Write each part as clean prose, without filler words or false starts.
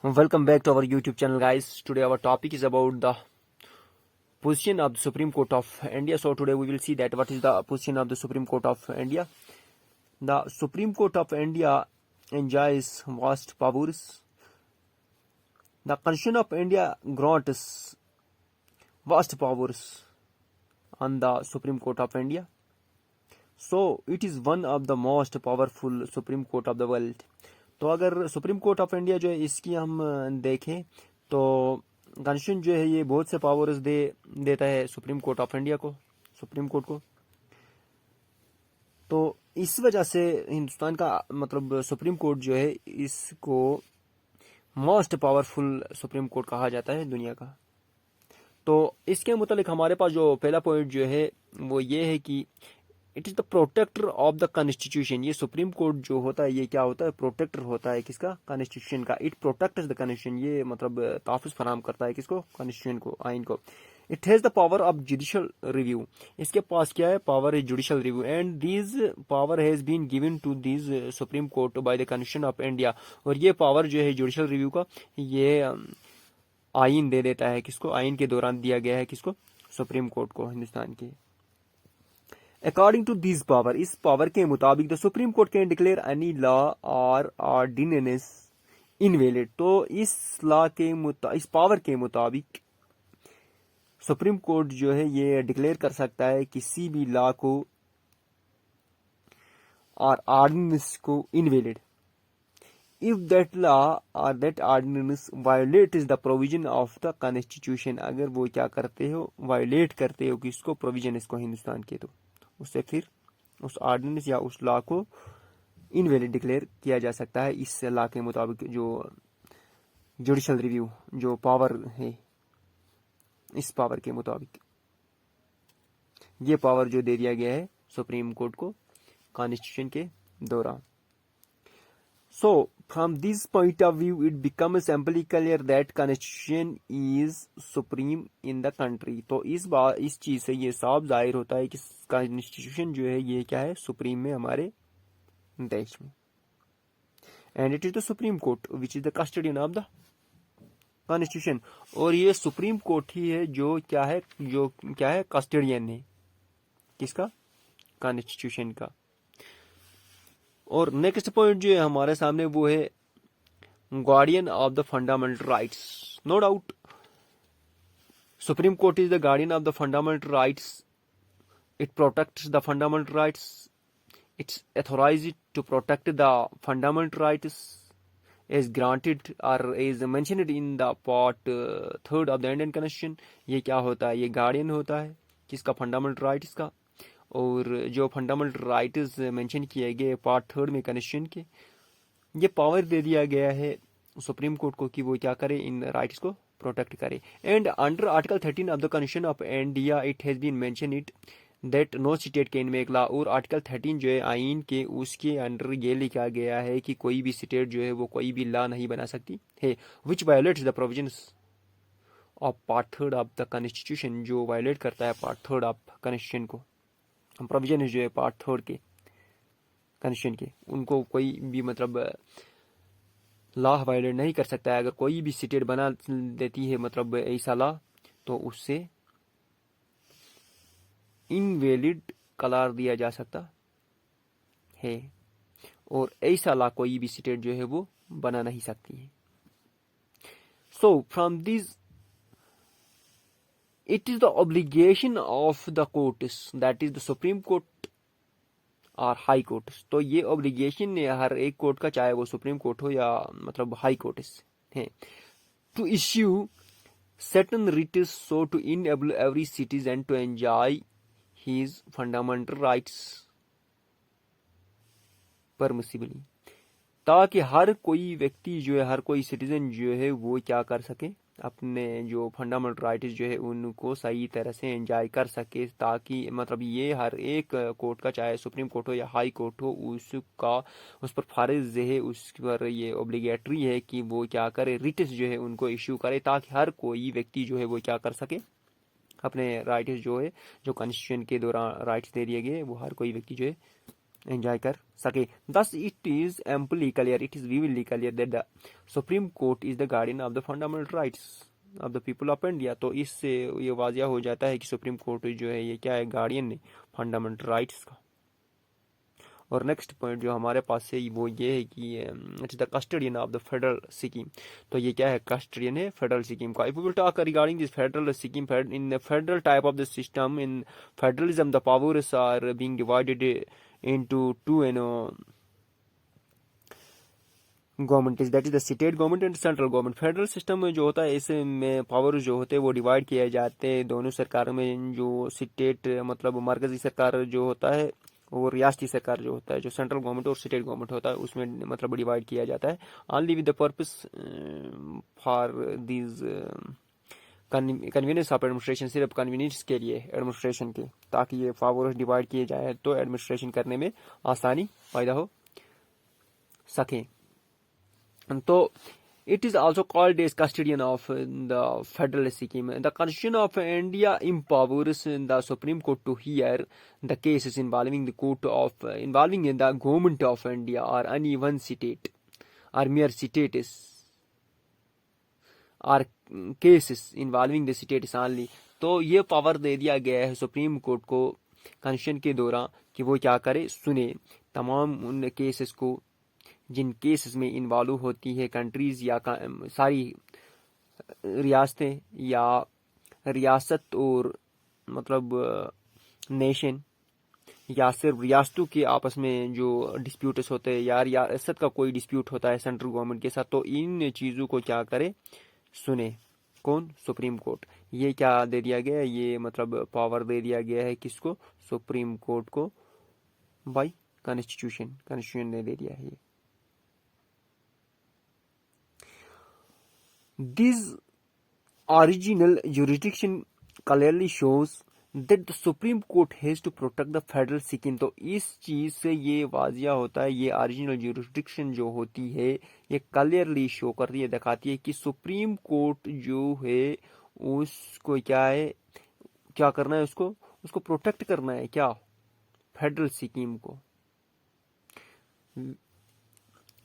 Welcome back to our YouTube channel, guys. Today our topic is about the position of the Supreme Court of India. So today we will see that what is the position of the Supreme Court of India. The Supreme Court of India enjoys vast powers. The Constitution of India grants vast powers on the Supreme Court of India. So it is one of the most powerful Supreme Court of the world. तो अगर supreme court of India जो है इसकी हम देखें तो constitution जो है ये बहुत से पावर्स देता है सुप्रीम कोर्ट ऑफ इंडिया को, सुप्रीम कोर्ट को। तो इस वजह से हिंदुस्तान का मतलब सुप्रीम कोर्ट जो है इसको मोस्ट पावरफुल सुप्रीम कोर्ट कहा जाता है दुनिया का। तो इसके मुतालिक हमारे पास जो पहला पॉइंट जो है वो ये है कि it is the protector of the constitution. ये सुप्रीम कोर्ट जो होता है ये क्या होता है, प्रोटेक्टर होता है किसका, कॉन्स्टिट्यूशन का। इट प्रोटेक्ट्स द कॉन्स्टिट्यूशन, ये मतलब तहफ़्फ़ुज़ फराहम करता है किसको, कॉन्स्टिट्यूशन को, आइन को। It has the power of judicial review, इसके पास क्या है, पावर है judicial review. And this power has been given to this supreme court by the constitution of India. और ये पावर जो है जुडिशल रिव्यू का, ये आइन दे देता है किसको, आइन के दौरान दिया गया है किसको, सुप्रीम कोर्ट को, हिंदुस्तान के। अकॉर्डिंग टू दिस पावर, इस पावर के मुताबिक the supreme court can declare any law और ऑर्डिनेंस इनवैलिड। तो इस लॉ के इस पावर के मुताबिक सुप्रीम कोर्ट जो है ये डिक्लेयर कर सकता है किसी भी लॉ को और ऑर्डिनेंस को invalid if that law or that ordinance violates the provision of the constitution। अगर वो क्या करते हो, वायलेट करते हो किसको, प्रोविजन इसको, हिंदुस्तान के, तो उससे फिर उस ऑर्डिनेंस या उस लॉ को इनवैलिड डिक्लेयर किया जा सकता है इस लॉ के मुताबिक। जो जुडिशल रिव्यू जो पावर है, इस पावर के मुताबिक ये पावर जो दे दिया गया है सुप्रीम कोर्ट को कॉन्स्टिट्यूशन के दौरान। So, from this point of view, it becomes amply clear that Constitution is supreme in the country। तो इस चीज से ये साफ जाहिर होता है कि कॉन्स्टिट्यूशन जो है ये क्या है, सुप्रीम में हमारे देश में। And it is the supreme court which is the custodian of the constitution. और ये सुप्रीम कोर्ट ही है जो क्या है, कस्टोडियन है किसका, कॉन्स्टिट्यूशन का। और नेक्स्ट पॉइंट जो है हमारे सामने वो है guardian of the fundamental rights. No doubt Supreme Court is the guardian of the fundamental rights. It protects the fundamental rights, it's authorized to protect the fundamental rights as granted और as mentioned in the part 3 of the Indian constitution. ये क्या होता है, ये guardian होता है किसका, fundamental rights का। और जो फंडामेंटल राइट्स मेंशन किए गए पार्ट 3 में कॉन्स्टिट्यूशन के, ये पावर दे दिया गया है सुप्रीम कोर्ट को कि वो क्या करे, इन राइट्स को प्रोटेक्ट करे। And under article 13 of the constitution of India it has been mention it that no state can make law. और आर्टिकल 13 जो है आइन के, उसके अंडर ये लिखा गया है कि कोई भी स्टेट जो है वो कोई भी लॉ नहीं बना सकती है which violates the provisions of part 3 of the constitution, जो वायलेट करता है पार्ट 3 ऑफ कॉन्स्टिट्यूशन को, प्रोविजन जो है पार्ट 3 के कॉन्स्टिट्यूशन के, उनको कोई भी मतलब लॉ वायलेट नहीं कर सकता है। अगर कोई भी स्टेट बना देती है मतलब ऐसा लॉ, तो उससे इनवैलिड करार दिया जा सकता है। और ऐसा लॉ कोई भी स्टेट जो है वो बना नहीं सकती है। So from this it is the obligation of the courts, that is the supreme court or high courts। तो ये obligation है हर एक कोर्ट का, चाहे वो सुप्रीम कोर्ट हो या मतलब हाई कोर्ट्स है, to issue certain writs so to enable every citizen to enjoy his fundamental rights permissibly। ताकि हर कोई व्यक्ति जो है, हर कोई सिटीजन जो है वो क्या कर सके, अपने जो फंडामेंटल राइट्स जो है उनको सही तरह से एंजॉय कर सके। ताकि मतलब ये हर एक कोर्ट का, चाहे सुप्रीम कोर्ट हो या हाई कोर्ट हो, उसका उस पर फर्ज है, उस पर ये ऑब्लिगेटरी है कि वो क्या करे, रिट्स जो है उनको इश्यू करे, ताकि हर कोई व्यक्ति जो है वो क्या कर सके, अपने राइट्स जो है, जो कॉन्स्टिट्यूशन के दौरान राइट्स दे दिए गए, वो हर कोई व्यक्ति जो है एंजॉय कर सके। Thus it is amply clear, it is vividly clear that the supreme Court is the guardian of the fundamental rights of the people of India. तो इससे ये वाजिया हो जाता है कि सुप्रीम कोर्ट जो है ये क्या है, गार्डियन है फंडामेंटल राइट्स का। और नेक्स्ट पॉइंट जो हमारे पास है वो ये है कि it's the custodian of the federal scheme. तो ये क्या है, कस्टडियन है फेडरल स्कीम का। If we will talk regarding this federal scheme, in the federal type of the system, in federalism the powers are being divided into two government, that is the state government and central government. Federal system में जो होता है इसमें power जो होते हैं वो divide किए जाते हैं दोनों सरकारों में। जो स्टेट मतलब मरकजी सरकार जो होता है और रियासती सरकार जो होता है, जो सेंट्रल गवर्नमेंट और स्टेट गवर्नमेंट होता है उसमें मतलब डिवाइड किया जाता है। Only with the purpose for these convenience of administration, सिर्फ कन्वीनियंस के लिए एडमिनिस्ट्रेशन के, ताकि ये पावर डिवाइड किए जाए तो एडमिनिस्ट्रेशन करने में आसानी पैदा हो सके। तो it is also called as custodian of the federal scheme. The Constitution of India empowers the Supreme Court to hear the cases involving the government of India or any one state or mere states or cases involving the states only. तो ये power दे दिया गया है supreme court को constitution के दौरान कि वो क्या करे, सुने तमाम उन केसेस को जिन केसेस में इन्वॉल्व होती है कंट्रीज या सारी रियासतें या रियासत और मतलब नेशन, या सिर्फ रियासतों के आपस में जो डिस्प्यूट्स होते हैं या रियासत का कोई डिस्प्यूट होता है सेंट्रल गवर्नमेंट के साथ, तो इन चीज़ों को क्या करे, सुने कौन, सुप्रीम कोर्ट। ये क्या दे दिया गया है, ये मतलब पावर दे दिया गया है किसको, सुप्रीम कोर्ट को, बाय कॉन्स्टिट्यूशन ने दे दिया है ये। This original jurisdiction clearly shows that the Supreme Court has to protect the federal scheme। तो इस चीज से ये वाजिया होता है, ये ओरिजिनल jurisdiction जो होती है ये क्लियरली शो करती है, दिखाती है कि सुप्रीम कोर्ट जो है उसको क्या है, क्या करना है, उसको प्रोटेक्ट करना है, क्या, फेडरल स्कीम को,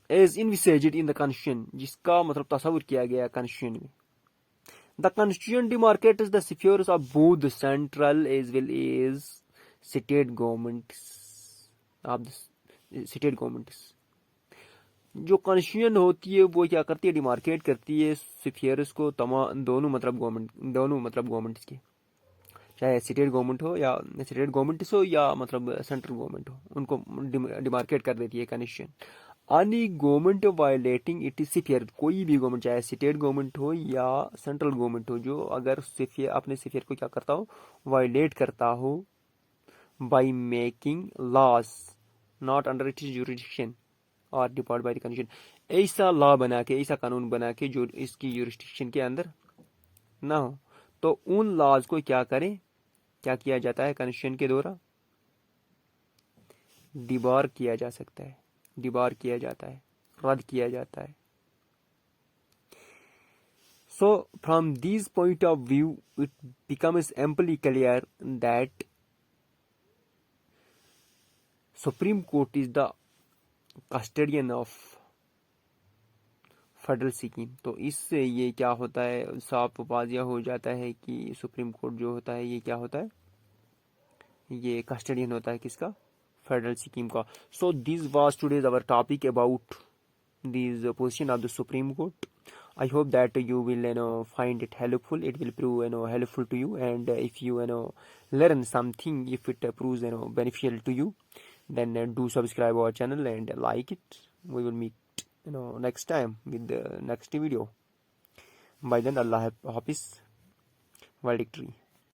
as envisaged in the constitution, जिसका मतलब तस्वीर किया गया कॉन्स्टिट्यूशन में। The constitution demarcates the spheres of both the central as well as state governments of the state governments. जो कॉन्स्टिट्यूशन होती है वो क्या करती है, डिमार्केट करती है स्फीयर्स को तमाम दोनों मतलब गवर्नमेंट्स के, चाहे स्टेट गवर्नमेंट हो या मतलब सेंट्रल गवर्नमेंट हो, उनको डिमार्केट कर देती है constitution. any government violating it sphere, कोई भी गवर्नमेंट चाहे स्टेट गवर्नमेंट हो या सेंट्रल गवर्नमेंट हो, जो अगर स्फीयर अपने स्फीयर को क्या करता हो, वायलेट करता हो, by making laws not under its jurisdiction और डिपार्ट बाय द कॉन्स्टिट्यूशन, ऐसा लॉ बना के, ऐसा कानून बना के जो इसकी जुरिडिक्शन के अंदर ना हो, तो उन लॉज को क्या करें, क्या किया जाता है कॉन्स्टिट्यूशन के द्वारा, डिबार किया जा सकता है, डिबार किया जाता है, रद्द किया जाता है। So from this point of view it becomes amply clear that supreme Court is the custodian of federal scheme. तो इससे ये क्या होता है, साफ वाजिया हो जाता है कि सुप्रीम कोर्ट जो होता है ये क्या होता है, ये कस्टडियन होता है किसका, फेडरल स्कीम का। So this was today's hour topic about this position of the supreme court. I hope that you will find it helpful. It will prove helpful to you, and if you learn something, if it proves beneficial to you, then do subscribe our channel and like it. We will meet next time with the next video. By then, Allah Hafiz, World Victory.